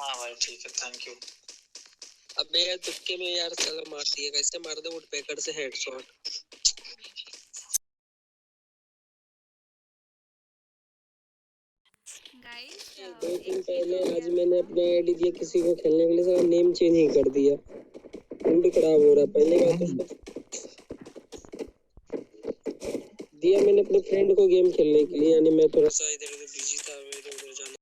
हाँ भाई ठीक है, थैंक यू। अबे यार तुक्के में यार चलो मार दिया, कैसे मार दे वुडपेकर से हेडशॉट। गाइस 2 दिन एक चीज पहले हो आज गया मैंने था। अपना आईडी दिया किसी को खेलने के लिए, सारा नेम चेंज ही कर दिया। मूड खराब हो रहा है। पहले बात तो दिया मैंने अपने फ्रेंड को गेम खेलने के लिए, यानी मैं थोड़ा सा इधर उधर बिजी था, इधर उधर जाने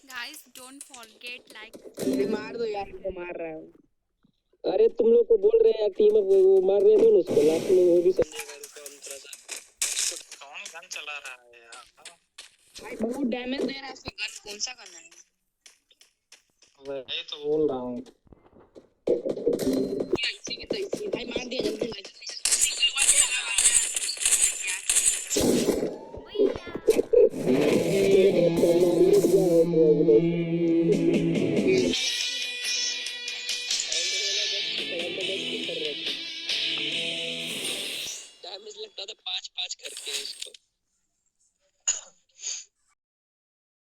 गाइस डोंट फॉरगेट लाइक। मार दो यार, इनको मार रहा है। अरे तुम लोग को बोल रहे हैं यार, टीम अप वो मार रहे थे ना उसको, लास्ट में वो भी समझेगा। रुको हम थोड़ा सा। कौन गन चला रहा है यार? भाई बहुत डैमेज दे रहा है उसका गन। कौन सा गन है? वही तो बोल रहा हूँ। इसी की तो इसी भाई मार दिया जल्दी जल्दी। भैया